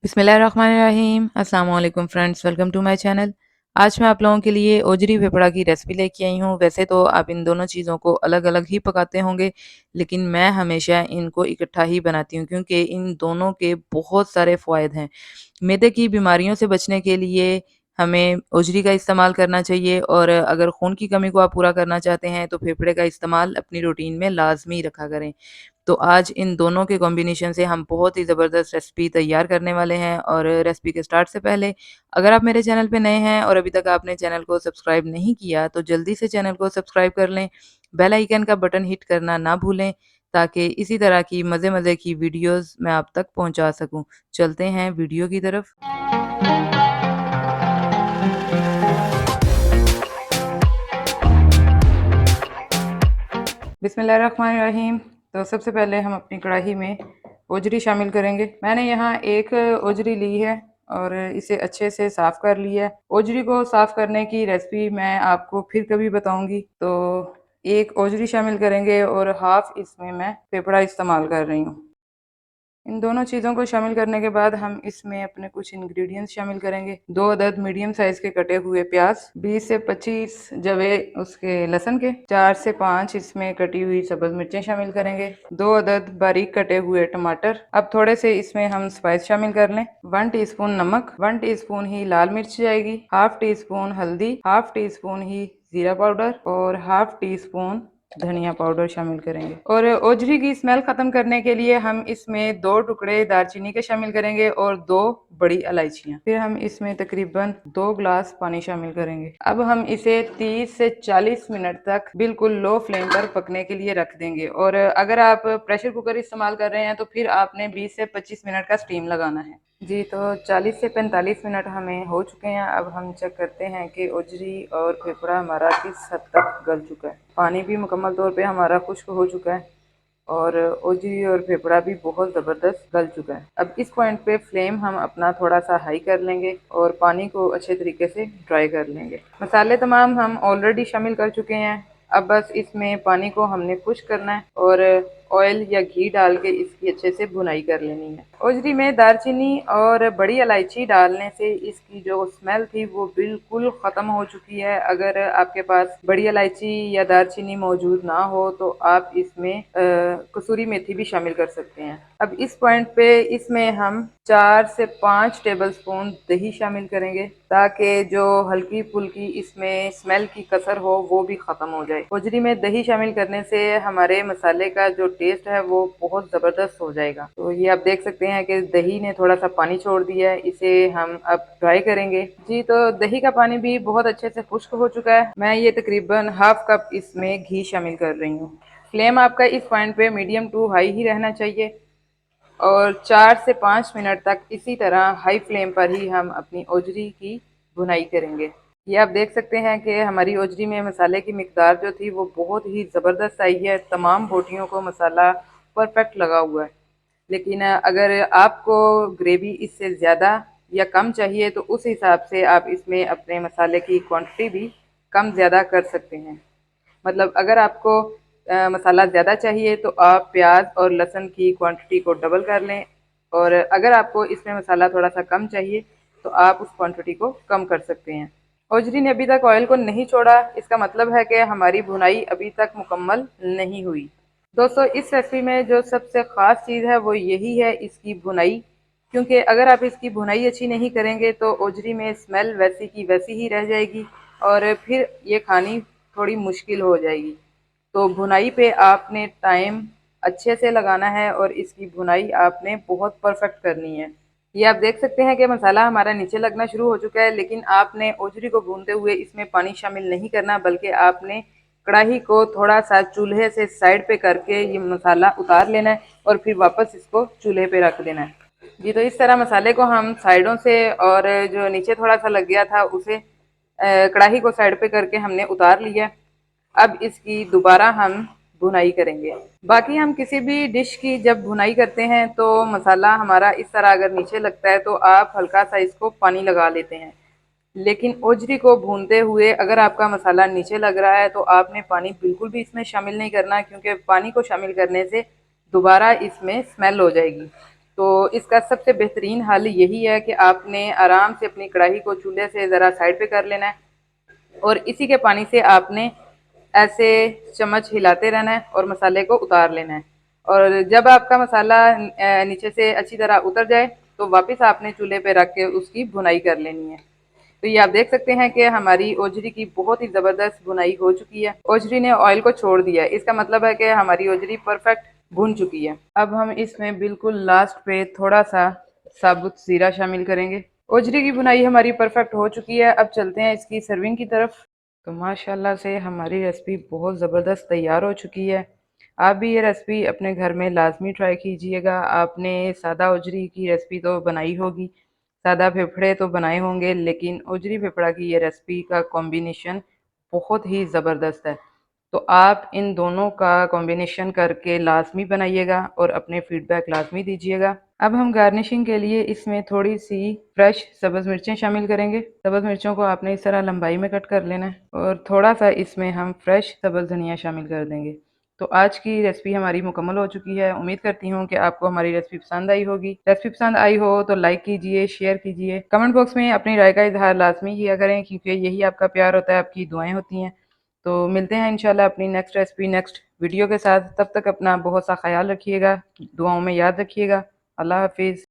बिस्मिल्लाहिर्रहमानिर्रहीम अस्सलाम वालेकुम friends, welcome to my channel. आज मैं आप लोगों के लिए ओजरी फेफड़ा की रेसिपी लेके आई हूँ। वैसे तो आप इन दोनों चीज़ों को अलग-अलग ही पकाते होंगे, लेकिन मैं हमेशा इनको इकट्ठा ही बनाती हूँ क्योंकि इन दोनों के बहुत सारे फ़वाइद हैं। मैदे की बीमारियों से बचने के लिए हमें ओजरी का इस्तेमाल करना चाहिए और अगर खून की कमी को आप पूरा करना चाहते हैं तो फेफड़े का इस्तेमाल अपनी रूटीन में लाज़मी रखा करें। तो आज इन दोनों के कॉम्बिनेशन से हम बहुत ही ज़बरदस्त रेसिपी तैयार करने वाले हैं और रेसिपी के स्टार्ट से पहले अगर आप मेरे चैनल पे नए हैं और अभी तक आपने चैनल को सब्सक्राइब नहीं किया तो जल्दी से चैनल को सब्सक्राइब कर लें। बेल आइकन का बटन हिट करना ना भूलें ताकि इसी तरह की मज़े-मज़े की वीडियोज़ मैं आप तक पहुँचा सकूँ। चलते हैं वीडियो की तरफ। बिस्मिल्लाहिर्रहमानिर्रहीम। तो सबसे पहले हम अपनी कढ़ाई में ओजरी शामिल करेंगे। मैंने यहाँ एक ओजरी ली है और इसे अच्छे से साफ़ कर लिया है। ओजरी को साफ़ करने की रेसिपी मैं आपको फिर कभी बताऊँगी। तो एक ओजरी शामिल करेंगे और हाफ़ इसमें मैं फेफड़ा इस्तेमाल कर रही हूँ। इन दोनों चीज़ों को शामिल करने के बाद हम इसमें अपने कुछ इंग्रेडिएंट्स शामिल करेंगे। 2 अदद मीडियम साइज़ के कटे हुए प्याज, 20 से 25 जवे उसके लहसुन के, 4 से 5 इसमें कटी हुई सब्ज़ मिर्चें शामिल करेंगे, 2 अदद बारीक कटे हुए टमाटर। अब थोड़े से इसमें हम स्पाइस शामिल कर लें। 1 टीस्पून नमक, 1 टीस्पून ही लाल मिर्च जाएगी, हाफ टी स्पून हल्दी, हाफ टी स्पून ही ज़ीरा पाउडर और हाफ टी स्पून धनिया पाउडर शामिल करेंगे। और ओजरी की स्मेल ख़त्म करने के लिए हम इसमें 2 टुकड़े दालचीनी के शामिल करेंगे और 2 बड़ी इलायचियाँ। फिर हम इसमें तकरीबन 2 ग्लास पानी शामिल करेंगे। अब हम इसे 30 से 40 मिनट तक बिल्कुल लो फ्लेम पर पकने के लिए रख देंगे। और अगर आप प्रेशर कुकर इस्तेमाल कर रहे हैं तो फिर आपने 20 से 25 मिनट का स्टीम लगाना है। जी, तो 40 से 45 मिनट हमें हो चुके हैं। अब हम चेक करते हैं कि ओजरी और फेफड़ा हमारा किस हद तक गल चुका है। पानी भी मुकम्मल तौर पे हमारा खुश्क हो चुका है और ओजरी और फेफड़ा भी बहुत ज़बरदस्त गल चुका है। अब इस पॉइंट पे फ्लेम हम अपना थोड़ा सा हाई कर लेंगे और पानी को अच्छे तरीके से ड्राई कर लेंगे। मसाले तमाम हम ऑलरेडी शामिल कर चुके हैं। अब बस इसमें पानी को हमने खुश्क करना है और ऑयल या घी डाल के इसकी अच्छे से भुनाई कर लेनी है। ओजरी में दालचीनी और बड़ी इलायची डालने से इसकी जो स्मेल थी वो बिल्कुल ख़त्म हो चुकी है। अगर आपके पास बड़ी इलायची या दालचीनी मौजूद ना हो तो आप इसमें कसूरी मेथी भी शामिल कर सकते हैं। अब इस पॉइंट पे इसमें हम 4 से 5 टेबलस्पून दही शामिल करेंगे ताकि जो हल्की फुल्की इसमें स्मेल की कसर हो वो भी ख़त्म हो जाए। ओजरी में दही शामिल करने से हमारे मसाले का जो टेस्ट है वो बहुत ज़बरदस्त हो जाएगा। तो ये आप देख सकते हैं कि दही ने थोड़ा सा पानी छोड़ दिया है, इसे हम अब फ्राई करेंगे। जी, तो दही का पानी भी बहुत अच्छे से खुश्क हो चुका है। मैं ये तकरीबन हाफ कप इसमें घी शामिल कर रही हूँ। फ्लेम आपका इस पॉइंट पे मीडियम टू हाई ही रहना चाहिए और 4 से 5 मिनट तक इसी तरह हाई फ्लेम पर ही हम अपनी ओजरी की भुनाई करेंगे। ये आप देख सकते हैं कि हमारी ओजरी में मसाले की मिकदार जो थी वो बहुत ही ज़बरदस्त आई है। तमाम बोटियों को मसाला परफेक्ट लगा हुआ है। लेकिन अगर आपको ग्रेवी इससे ज़्यादा या कम चाहिए तो उस हिसाब से आप इसमें अपने मसाले की क्वांटिटी भी कम ज़्यादा कर सकते हैं। मतलब अगर आपको मसाला ज़्यादा चाहिए तो आप प्याज और लहसुन की क्वांटिटी को डबल कर लें और अगर आपको इसमें मसाला थोड़ा सा कम चाहिए तो आप उस क्वांटिटी को कम कर सकते हैं। ओजरी ने अभी तक ऑयल को नहीं छोड़ा, इसका मतलब है कि हमारी भुनाई अभी तक मुकम्मल नहीं हुई। दोस्तों, इस रेसिपी में जो सबसे ख़ास चीज़ है वो यही है इसकी भुनाई, क्योंकि अगर आप इसकी भुनाई अच्छी नहीं करेंगे तो ओजरी में स्मेल वैसी की वैसी ही रह जाएगी और फिर ये खानी थोड़ी मुश्किल हो जाएगी। तो भुनाई पे आपने टाइम अच्छे से लगाना है और इसकी भुनाई आपने बहुत परफेक्ट करनी है। ये आप देख सकते हैं कि मसाला हमारा नीचे लगना शुरू हो चुका है, लेकिन आपने ओजरी को भूनते हुए इसमें पानी शामिल नहीं करना, बल्कि आपने कढ़ाई को थोड़ा सा चूल्हे से साइड पे करके ये मसाला उतार लेना है और फिर वापस इसको चूल्हे पे रख देना है। जी, तो इस तरह मसाले को हम साइडों से और जो नीचे थोड़ा सा लग गया था उसे कढ़ाई को साइड पे करके हमने उतार लिया। अब इसकी दोबारा हम भुनाई करेंगे। बाकी हम किसी भी डिश की जब भुनाई करते हैं तो मसाला हमारा इस तरह अगर नीचे लगता है तो आप हल्का सा इसको पानी लगा लेते हैं, लेकिन ओजरी को भूनते हुए अगर आपका मसाला नीचे लग रहा है तो आपने पानी बिल्कुल भी इसमें शामिल नहीं करना, क्योंकि पानी को शामिल करने से दोबारा इसमें स्मेल हो जाएगी। तो इसका सबसे बेहतरीन हल यही है कि आपने आराम से अपनी कढ़ाई को चूल्हे से ज़रा साइड पे कर लेना है और इसी के पानी से आपने ऐसे चम्मच हिलाते रहना है और मसाले को उतार लेना है। और जब आपका मसाला नीचे से अच्छी तरह उतर जाए तो वापस आपने चूल्हे पे रख के उसकी भुनाई कर लेनी है। तो ये आप देख सकते हैं कि हमारी ओजरी की बहुत ही ज़बरदस्त भुनाई हो चुकी है। ओजरी ने ऑयल को छोड़ दिया है, इसका मतलब है कि हमारी ओजरी परफेक्ट भुन चुकी है। अब हम इसमें बिल्कुल लास्ट पे थोड़ा सा साबुत ज़ीरा शामिल करेंगे। ओजरी की भुनाई हमारी परफेक्ट हो चुकी है। अब चलते हैं इसकी सर्विंग की तरफ। तो माशाल्लाह से हमारी रेसिपी बहुत ज़बरदस्त तैयार हो चुकी है। आप भी ये रेसिपी अपने घर में लाजमी ट्राई कीजिएगा। आपने सादा ओजरी की रेसिपी तो बनाई होगी, सादा फेफड़े तो बनाए होंगे, लेकिन ओजरी फेफड़ा की ये रेसिपी का कॉम्बिनेशन बहुत ही ज़बरदस्त है। तो आप इन दोनों का कॉम्बिनेशन करके लाजमी बनाइएगा और अपने फीडबैक लाजमी दीजिएगा। अब हम गार्निशिंग के लिए इसमें थोड़ी सी फ्रेश सब्ज़ मिर्चें शामिल करेंगे। सब्ज़ मिर्चों को आपने इस तरह लंबाई में कट कर लेना है और थोड़ा सा इसमें हम फ्रेश सब्ज़ धनिया शामिल कर देंगे। तो आज की रेसिपी हमारी मुकम्मल हो चुकी है। उम्मीद करती हूँ कि आपको हमारी रेसिपी पसंद आई होगी। रेसिपी पसंद आई हो तो लाइक कीजिए, शेयर कीजिए, कमेंट बॉक्स में अपनी राय का इजहार लाजमी किया करें, क्योंकि यही आपका प्यार होता है, आपकी दुआएं होती हैं। तो मिलते हैं इंशाल्लाह अपनी नेक्स्ट रेसिपी नेक्स्ट वीडियो के साथ। तब तक अपना बहुत सा ख्याल रखिएगा, दुआओं में याद रखिएगा। अल्लाह हाफिज़।